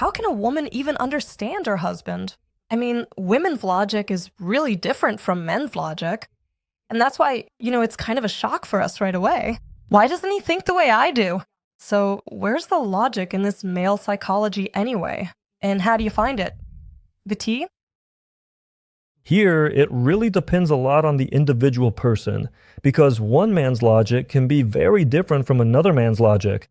how can a woman even understand her husband? I mean, women's logic is really different from men's logic. And that's why, it's kind of a shock for us right away. Why doesn't he think the way I do? So, where's the logic in this male psychology anyway? And how do you find it? The tea? Here, it really depends a lot on the individual person, because one man's logic can be very different from another man's logic.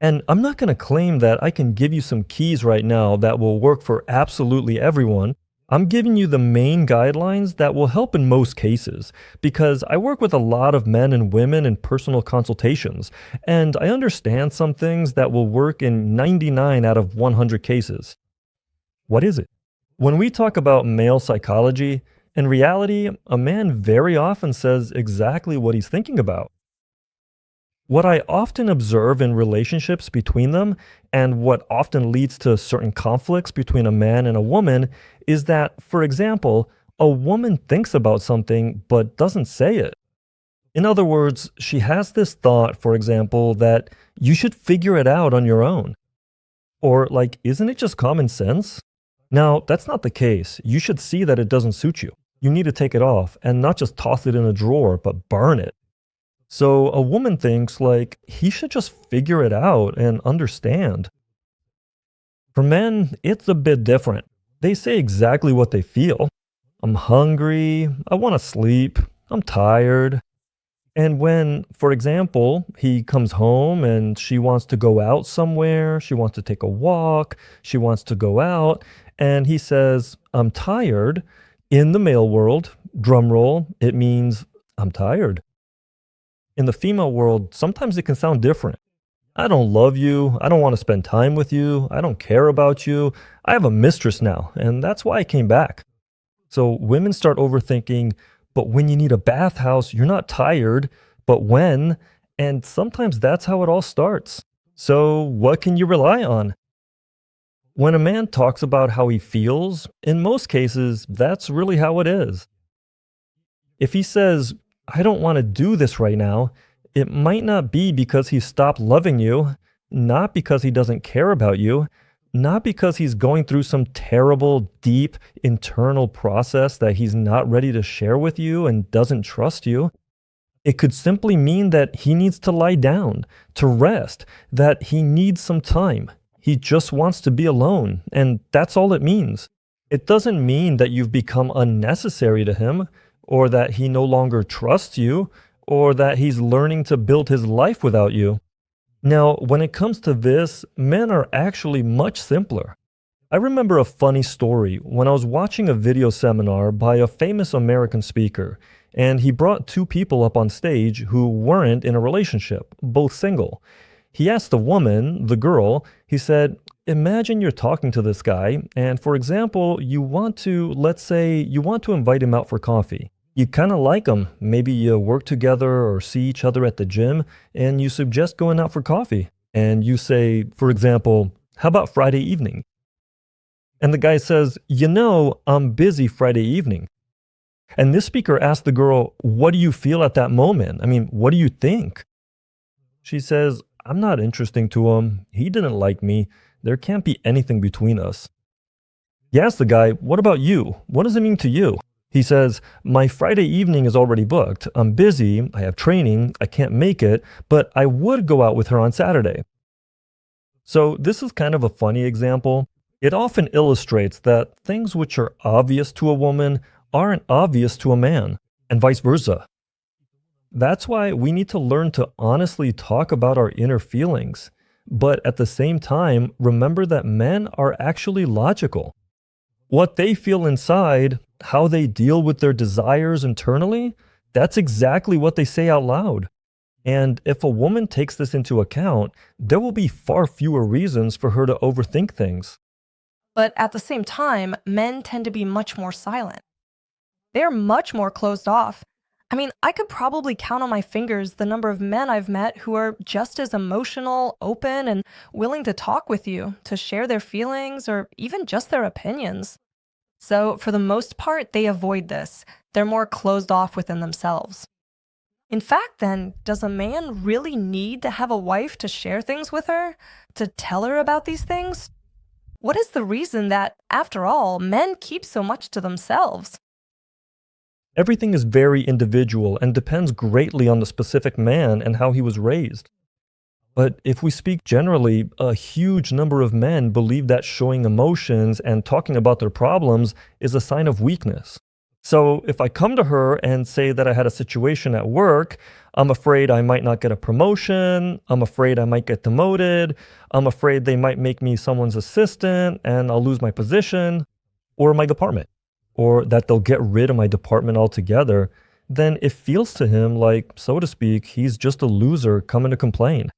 And I'm not going to claim that I can give you some keys right now that will work for absolutely everyone. I'm giving you the main guidelines that will help in most cases, because I work with a lot of men and women in personal consultations, and I understand some things that will work in 99 out of 100 cases. What is it? When we talk about male psychology, in reality, a man very often says exactly what he's thinking about. What I often observe in relationships between them, and what often leads to certain conflicts between a man and a woman, is that, for example, a woman thinks about something but doesn't say it. In other words, she has this thought, for example, that you should figure it out on your own. Or, like, isn't it just common sense? Now, that's not the case. You should see that it doesn't suit you. You need to take it off and not just toss it in a drawer, but burn it. So a woman thinks, like, he should just figure it out and understand. For men, it's a bit different. They say exactly what they feel. I'm hungry, I want to sleep, I'm tired. And when, for example, he comes home and she wants to go out somewhere, she wants to take a walk, she wants to go out, and he says, I'm tired, in the male world, drum roll, it means I'm tired. In the female world, sometimes it can sound different. I don't love you, I don't want to spend time with you, I don't care about you, I have a mistress now, and that's why I came back. So women start overthinking, but when you need a bathhouse, you're not tired, but when? And sometimes that's how it all starts. So what can you rely on? When a man talks about how he feels, in most cases, that's really how it is. If he says, I don't want to do this right now, it might not be because he stopped loving you, not because he doesn't care about you, not because he's going through some terrible, deep internal process that he's not ready to share with you and doesn't trust you. It could simply mean that he needs to lie down, to rest, that he needs some time. He just wants to be alone, and that's all it means. It doesn't mean that you've become unnecessary to him, or that he no longer trusts you, or that he's learning to build his life without you. Now, when it comes to this, men are actually much simpler. I remember a funny story when I was watching a video seminar by a famous American speaker, and he brought two people up on stage who weren't in a relationship, both single. He asked the woman, the girl, he said, imagine you're talking to this guy, and for example, let's say you want to invite him out for coffee. You kind of like him. Maybe you work together or see each other at the gym, and you suggest going out for coffee. And you say, for example, how about Friday evening? And the guy says, I'm busy Friday evening. And this speaker asked the girl, what do you feel at that moment? I mean, what do you think? She says, I'm not interesting to him. He didn't like me. There can't be anything between us. He asked the guy, what about you? What does it mean to you? He says, my Friday evening is already booked. I'm busy, I have training, I can't make it, but I would go out with her on Saturday. So this is kind of a funny example. It often illustrates that things which are obvious to a woman aren't obvious to a man, and vice versa. That's why we need to learn to honestly talk about our inner feelings, but at the same time, remember that men are actually logical. What they feel inside, how they deal with their desires internally, that's exactly what they say out loud. And if a woman takes this into account, there will be far fewer reasons for her to overthink things. But at the same time, men tend to be much more silent. They're much more closed off. I mean, I could probably count on my fingers the number of men I've met who are just as emotional, open, and willing to talk with you, to share their feelings, or even just their opinions. So, for the most part, they avoid this. They're more closed off within themselves. In fact, then, does a man really need to have a wife to share things with her? To tell her about these things? What is the reason that, after all, men keep so much to themselves? Everything is very individual and depends greatly on the specific man and how he was raised. But if we speak generally, a huge number of men believe that showing emotions and talking about their problems is a sign of weakness. So if I come to her and say that I had a situation at work, I'm afraid I might not get a promotion, I'm afraid I might get demoted, I'm afraid they might make me someone's assistant and I'll lose my position or my department, or that they'll get rid of my department altogether, then it feels to him like, so to speak, he's just a loser coming to complain.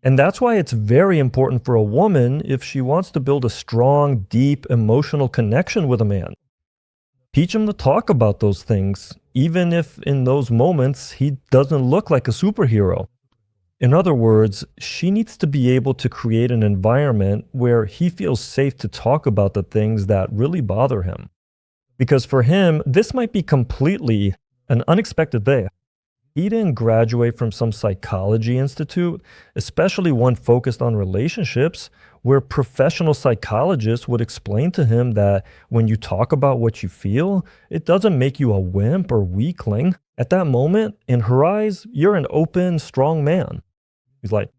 And that's why it's very important for a woman if she wants to build a strong, deep emotional connection with a man. Teach him to talk about those things, even if in those moments he doesn't look like a superhero. In other words, she needs to be able to create an environment where he feels safe to talk about the things that really bother him. Because for him, this might be completely an unexpected thing. He didn't graduate from some psychology institute, especially one focused on relationships, where professional psychologists would explain to him that when you talk about what you feel, it doesn't make you a wimp or weakling. At that moment, in her eyes, you're an open, strong man. He's like,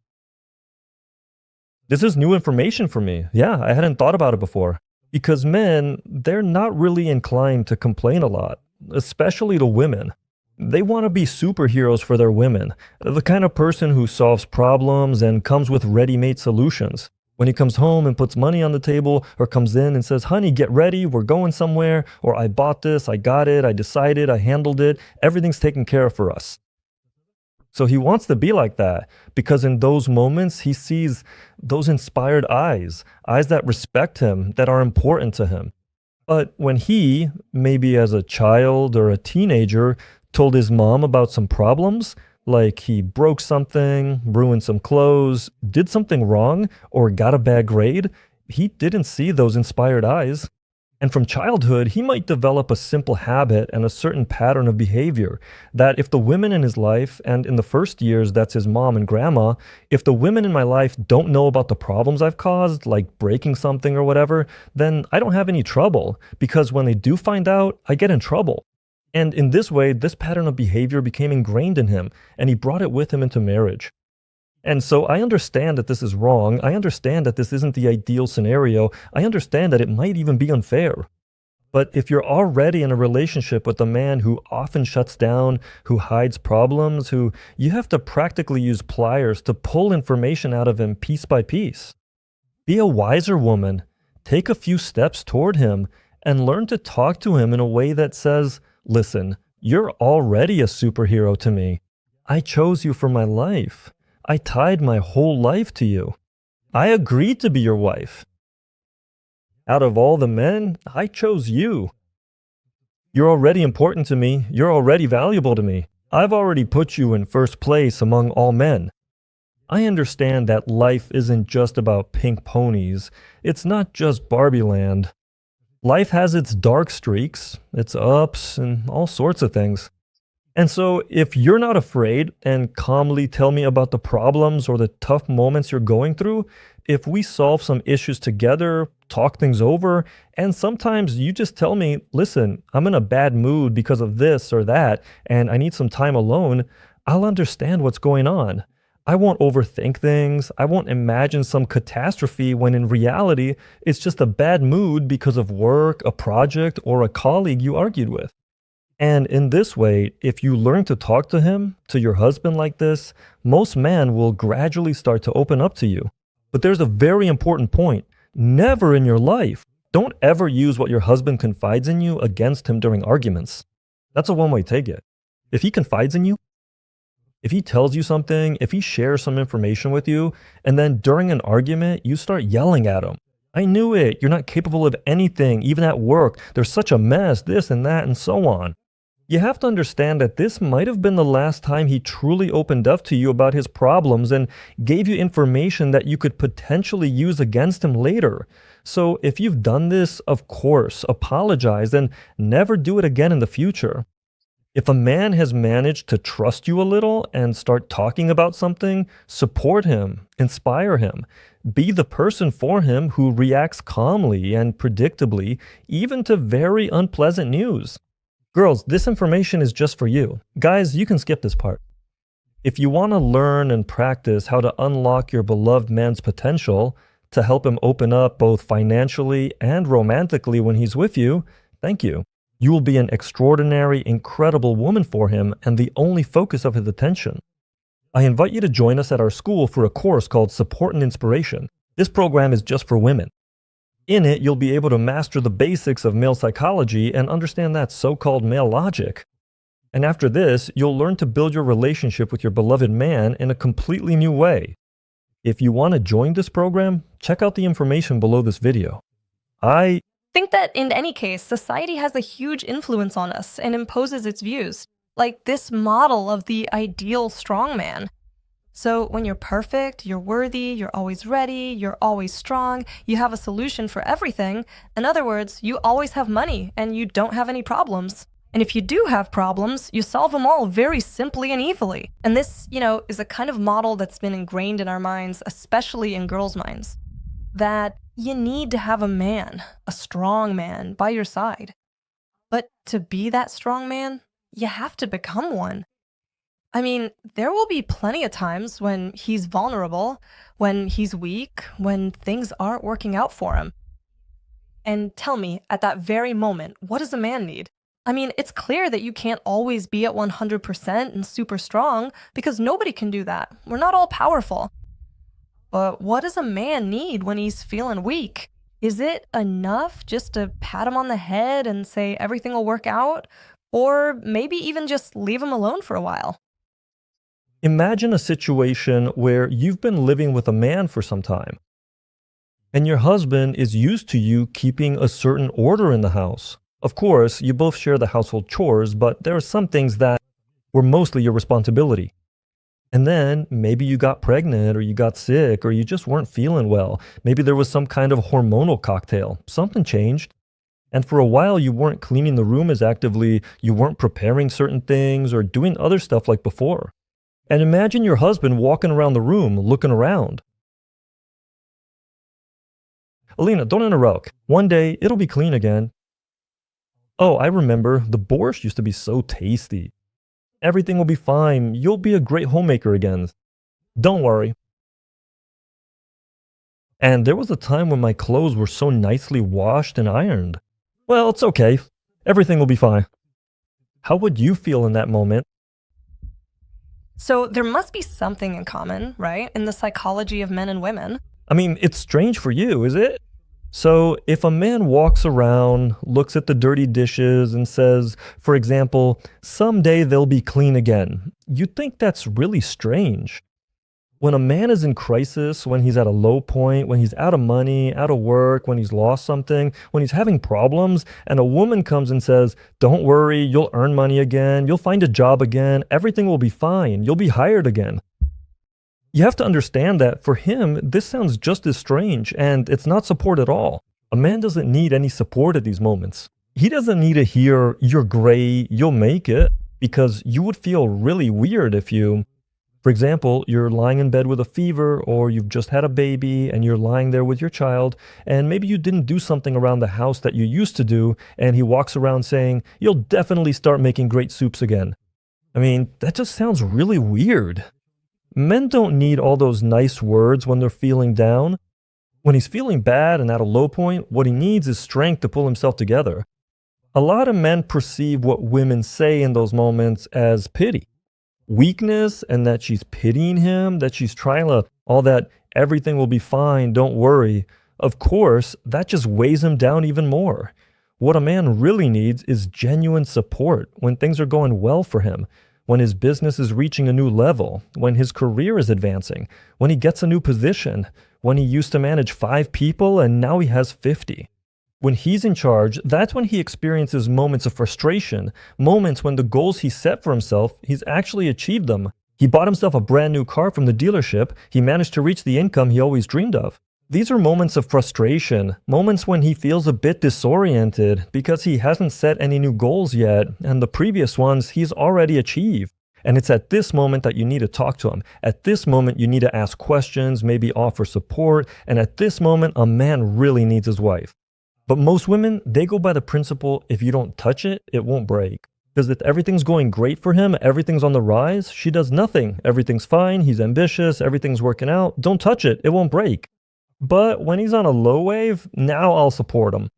this is new information for me. Yeah, I hadn't thought about it before. Because men, they're not really inclined to complain a lot, especially to women. They want to be superheroes for their women, the kind of person who solves problems and comes with ready-made solutions. When he comes home and puts money on the table or comes in and says, honey, get ready, we're going somewhere, or I bought this, I got it, I decided, I handled it, everything's taken care of for us. So he wants to be like that because in those moments he sees those inspired eyes, eyes that respect him, that are important to him. But when he, maybe as a child or a teenager, told his mom about some problems, like he broke something, ruined some clothes, did something wrong, or got a bad grade, he didn't see those inspired eyes. And from childhood, he might develop a simple habit and a certain pattern of behavior that if the women in his life, and in the first years, that's his mom and grandma, if the women in my life don't know about the problems I've caused, like breaking something or whatever, then I don't have any trouble because when they do find out, I get in trouble. And in this way, this pattern of behavior became ingrained in him, and he brought it with him into marriage. And so I understand that this is wrong. I understand that this isn't the ideal scenario. I understand that it might even be unfair. But if you're already in a relationship with a man who often shuts down, who hides problems, who you have to practically use pliers to pull information out of him piece by piece, be a wiser woman. Take a few steps toward him and learn to talk to him in a way that says, listen, you're already a superhero to me. I chose you for my life. I tied my whole life to you. I agreed to be your wife. Out of all the men, I chose you. You're already important to me. You're already valuable to me. I've already put you in first place among all men. I understand that life isn't just about pink ponies. It's not just Barbie land. Life has its dark streaks, its ups, and all sorts of things. And so if you're not afraid and calmly tell me about the problems or the tough moments you're going through, if we solve some issues together, talk things over, and sometimes you just tell me, listen, I'm in a bad mood because of this or that, and I need some time alone, I'll understand what's going on. I won't overthink things. I won't imagine some catastrophe when in reality, it's just a bad mood because of work, a project, or a colleague you argued with. And in this way, if you learn to talk to him, to your husband like this, most men will gradually start to open up to you. But there's a very important point. Never in your life, don't ever use what your husband confides in you against him during arguments. That's a one-way ticket. If he confides in you, if he tells you something, if he shares some information with you, and then during an argument, you start yelling at him. I knew it. You're not capable of anything, even at work. There's such a mess, this and that, and so on. You have to understand that this might have been the last time he truly opened up to you about his problems and gave you information that you could potentially use against him later. So if you've done this, of course, apologize and never do it again in the future. If a man has managed to trust you a little and start talking about something, support him, inspire him. Be the person for him who reacts calmly and predictably, even to very unpleasant news. Girls, this information is just for you. Guys, you can skip this part. If you want to learn and practice how to unlock your beloved man's potential to help him open up both financially and romantically when he's with you, thank you. You will be an extraordinary, incredible woman for him and the only focus of his attention. I invite you to join us at our school for a course called Support and Inspiration. This program is just for women. In it, you'll be able to master the basics of male psychology and understand that so-called male logic. And after this, you'll learn to build your relationship with your beloved man in a completely new way. If you want to join this program, check out the information below this video. I Think that in any case, society has a huge influence on us and imposes its views, like this model of the ideal strongman. So when you're perfect, you're worthy, you're always ready, you're always strong, you have a solution for everything. In other words, you always have money and you don't have any problems. And if you do have problems, you solve them all very simply and easily. And this, is a kind of model that's been ingrained in our minds, especially in girls' minds, that you need to have a man, a strong man, by your side. But to be that strong man, you have to become one. I mean, there will be plenty of times when he's vulnerable, when he's weak, when things aren't working out for him. And tell me, at that very moment, what does a man need? I mean, it's clear that you can't always be at 100% and super strong, because nobody can do that. We're not all powerful. But what does a man need when he's feeling weak? Is it enough just to pat him on the head and say everything will work out? Or maybe even just leave him alone for a while? Imagine a situation where you've been living with a man for some time, and your husband is used to you keeping a certain order in the house. Of course, you both share the household chores, but there are some things that were mostly your responsibility. And then maybe you got pregnant or you got sick or you just weren't feeling well. Maybe there was some kind of hormonal cocktail. Something changed. And for a while you weren't cleaning the room as actively, you weren't preparing certain things or doing other stuff like before. And imagine your husband walking around the room looking around. Alina, don't interrupt. One day it'll be clean again. Oh, I remember, the borscht used to be so tasty. Everything will be fine. You'll be a great homemaker again. Don't worry. And there was a time when my clothes were so nicely washed and ironed. Well, it's okay. Everything will be fine. How would you feel in that moment? So there must be something in common, right, in the psychology of men and women. I mean, it's strange for you, is it? So if a man walks around, looks at the dirty dishes and says, for example, someday they'll be clean again, you'd think that's really strange. When a man is in crisis, when he's at a low point, when he's out of money, out of work, when he's lost something, when he's having problems, and a woman comes and says, don't worry, you'll earn money again, you'll find a job again, everything will be fine, you'll be hired again. You have to understand that for him, this sounds just as strange, and it's not support at all. A man doesn't need any support at these moments. He doesn't need to hear, you're great, you'll make it, because you would feel really weird if you, for example, you're lying in bed with a fever, or you've just had a baby, and you're lying there with your child, and maybe you didn't do something around the house that you used to do, and he walks around saying, you'll definitely start making great soups again. I mean, that just sounds really weird. Men don't need all those nice words when they're feeling down. When he's feeling bad and at a low point, what he needs is strength to pull himself together. A lot of men perceive what women say in those moments as pity, weakness, and that she's pitying him, that she's trying to, all that everything will be fine, don't worry. Of course, that just weighs him down even more. What a man really needs is genuine support when things are going well for him, when his business is reaching a new level, when his career is advancing, when he gets a new position, when he used to manage 5 people and now he has 50. When he's in charge, that's when he experiences moments of frustration, moments when the goals he set for himself, he's actually achieved them. He bought himself a brand new car from the dealership, he managed to reach the income he always dreamed of. These are moments of frustration, moments when he feels a bit disoriented because he hasn't set any new goals yet, and the previous ones he's already achieved. And it's at this moment that you need to talk to him. At this moment, you need to ask questions, maybe offer support, and at this moment, a man really needs his wife. But most women, they go by the principle if you don't touch it, it won't break. Because if everything's going great for him, everything's on the rise, she does nothing. Everything's fine, he's ambitious, everything's working out. Don't touch it, it won't break. But when he's on a low wave, now I'll support him.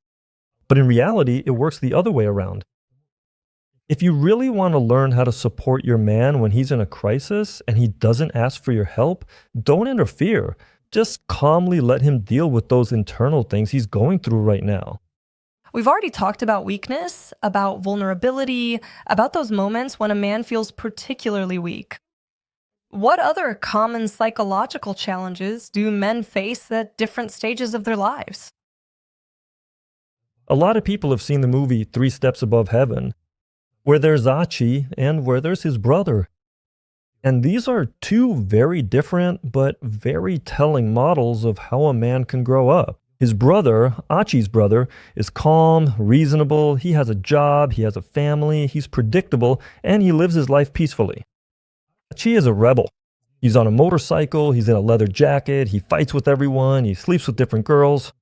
But in reality, it works the other way around. If you really want to learn how to support your man when he's in a crisis and he doesn't ask for your help, don't interfere. Just calmly let him deal with those internal things he's going through right now. We've already talked about weakness, about vulnerability, about those moments when a man feels particularly weak. What other common psychological challenges do men face at different stages of their lives? A lot of people have seen the movie Three Steps Above Heaven, where there's Achi and where there's his brother. And these are two very different but very telling models of how a man can grow up. His brother, Achi's brother, is calm, reasonable, he has a job, he has a family, he's predictable, and he lives his life peacefully. Achi is a rebel. He's on a motorcycle, he's in a leather jacket, he fights with everyone, he sleeps with different girls.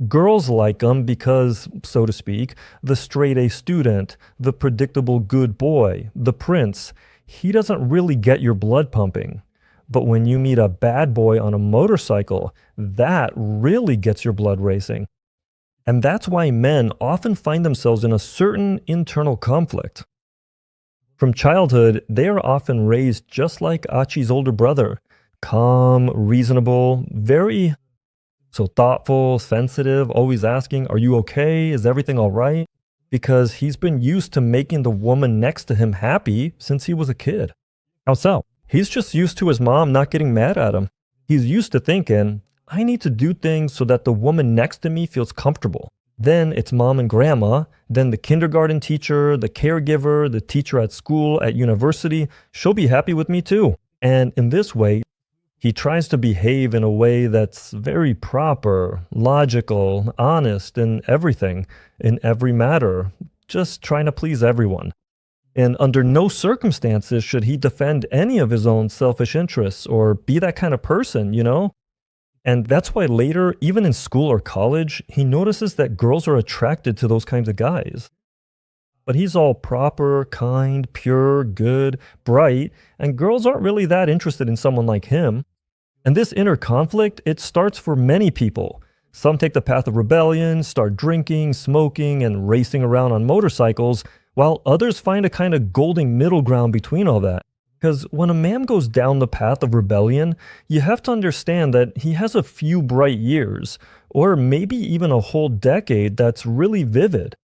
Girls like him because, so to speak, the straight-A student, the predictable good boy, the prince, he doesn't really get your blood pumping. But when you meet a bad boy on a motorcycle, that really gets your blood racing. And that's why men often find themselves in a certain internal conflict. From childhood, they are often raised just like Achi's older brother, calm, reasonable, very so thoughtful, sensitive, always asking, are you okay? Is everything all right? Because he's been used to making the woman next to him happy since he was a kid. How so? He's just used to his mom not getting mad at him. He's used to thinking, I need to do things so that the woman next to me feels comfortable. Then it's mom and grandma, then the kindergarten teacher, the caregiver, the teacher at school, at university, she'll be happy with me too. And in this way, he tries to behave in a way that's very proper, logical, honest in everything, in every matter, just trying to please everyone. And under no circumstances should he defend any of his own selfish interests or be that kind of person, you know? And that's why later, even in school or college, he notices that girls are attracted to those kinds of guys. But he's all proper, kind, pure, good, bright, and girls aren't really that interested in someone like him. And this inner conflict, it starts for many people. Some take the path of rebellion, start drinking, smoking, and racing around on motorcycles, while others find a kind of golden middle ground between all that. Because when a man goes down the path of rebellion, you have to understand that he has a few bright years, or maybe even a whole decade that's really vivid.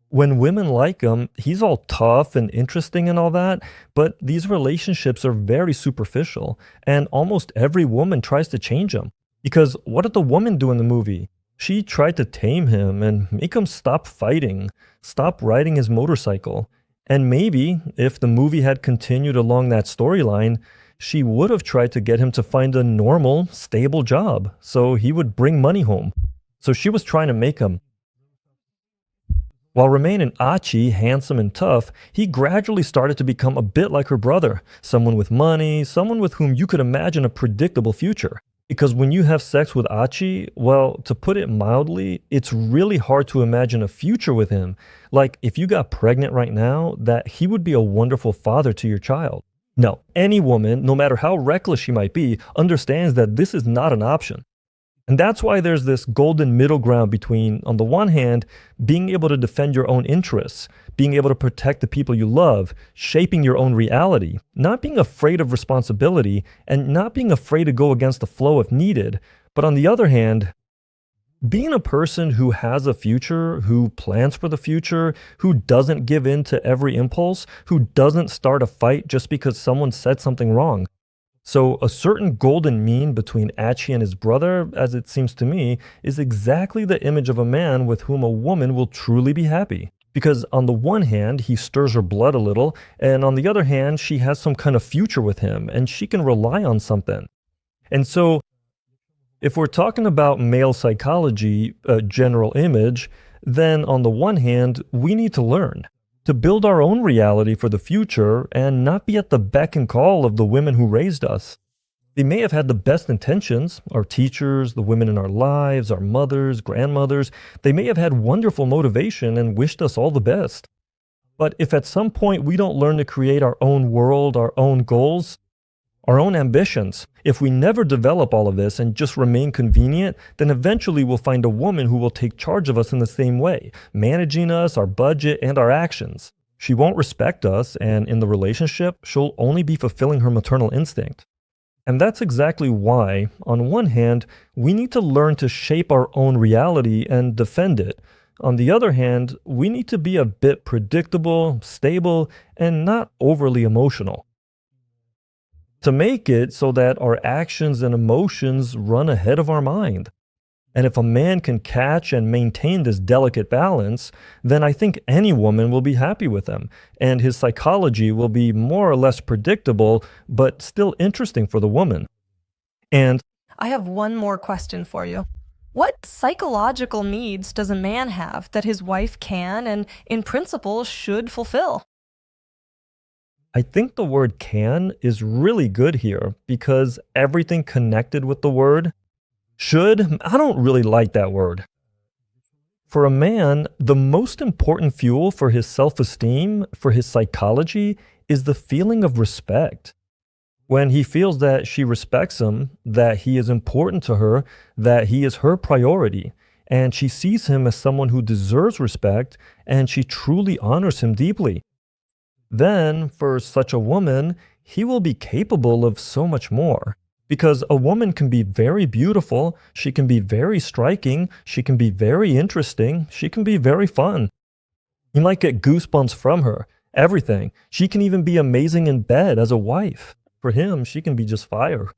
When women like him, he's all tough and interesting and all that, but these relationships are very superficial, and almost every woman tries to change him. Because what did the woman do in the movie? She tried to tame him and make him stop fighting, stop riding his motorcycle. And maybe, if the movie had continued along that storyline, she would have tried to get him to find a normal, stable job, so he would bring money home. So she was trying to make him. While remaining Achi, handsome and tough, he gradually started to become a bit like her brother, someone with money, someone with whom you could imagine a predictable future. Because when you have sex with Achi, well, to put it mildly, it's really hard to imagine a future with him. Like, if you got pregnant right now, that he would be a wonderful father to your child. No, any woman, no matter how reckless she might be, understands that this is not an option. And that's why there's this golden middle ground between, on the one hand, being able to defend your own interests, being able to protect the people you love, shaping your own reality, not being afraid of responsibility, and not being afraid to go against the flow if needed. But on the other hand, being a person who has a future, who plans for the future, who doesn't give in to every impulse, who doesn't start a fight just because someone said something wrong. So a certain golden mean between Achi and his brother, as it seems to me, is exactly the image of a man with whom a woman will truly be happy. Because on the one hand, he stirs her blood a little, and on the other hand, she has some kind of future with him, and she can rely on something. And so If we're talking about male psychology, general image, then on the one hand, we need to learn to build our own reality for the future and not be at the beck and call of the women who raised us. They may have had the best intentions, our teachers, the women in our lives, our mothers, grandmothers. They may have had wonderful motivation and wished us all the best. But if at some point we don't learn to create our own world, our own goals, our own ambitions, if we never develop all of this and just remain convenient, then eventually we'll find a woman who will take charge of us in the same way, managing us, our budget, and our actions. She won't respect us, and in the relationship, she'll only be fulfilling her maternal instinct. And that's exactly why, on one hand, we need to learn to shape our own reality and defend it. On the other hand, we need to be a bit predictable, stable, and not overly emotional, to make it so that our actions and emotions run ahead of our mind. And if a man can catch and maintain this delicate balance, then I think any woman will be happy with him, and his psychology will be more or less predictable, but still interesting for the woman. And I have one more question for you. What psychological needs does a man have that his wife can and, in principle, should fulfill? I think the word can is really good here because everything connected with the word should, I don't really like that word. For a man, the most important fuel for his self esteem, for his psychology, is the feeling of respect. When he feels that she respects him, that he is important to her, that he is her priority, and she sees him as someone who deserves respect, and she truly honors him deeply, then for such a woman, he will be capable of so much more. Because a woman can be very beautiful, she can be very striking, she can be very interesting, she can be very fun. You might get goosebumps from her, everything. She can even be amazing in bed as a wife. For him, she can be just fire.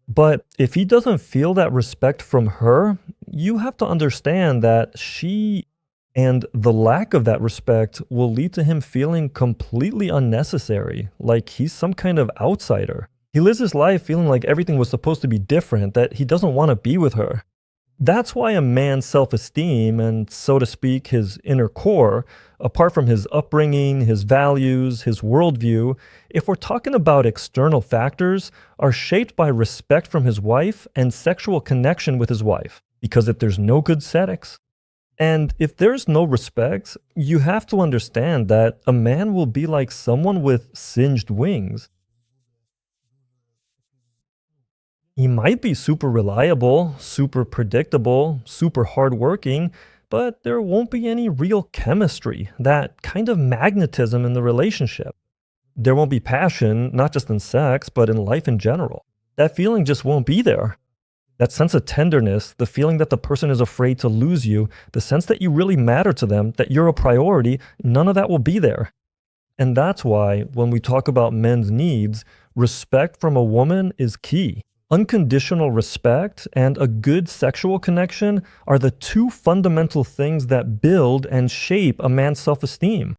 But if he doesn't feel that respect from her, you have to understand that she and the lack of that respect will lead to him feeling completely unnecessary, like he's some kind of outsider. He lives his life feeling like everything was supposed to be different, that he doesn't want to be with her. That's why a man's self-esteem and, so to speak, his inner core, apart from his upbringing, his values, his worldview, if we're talking about external factors, are shaped by respect from his wife and sexual connection with his wife. Because if there's no good sex, and if there's no respect, you have to understand that a man will be like someone with singed wings. He might be super reliable, super predictable, super hardworking, but there won't be any real chemistry, that kind of magnetism in the relationship. There won't be passion, not just in sex, but in life in general. That feeling just won't be there. That sense of tenderness, the feeling that the person is afraid to lose you, the sense that you really matter to them, that you're a priority, none of that will be there. And that's why, when we talk about men's needs, respect from a woman is key. Unconditional respect and a good sexual connection are the two fundamental things that build and shape a man's self-esteem.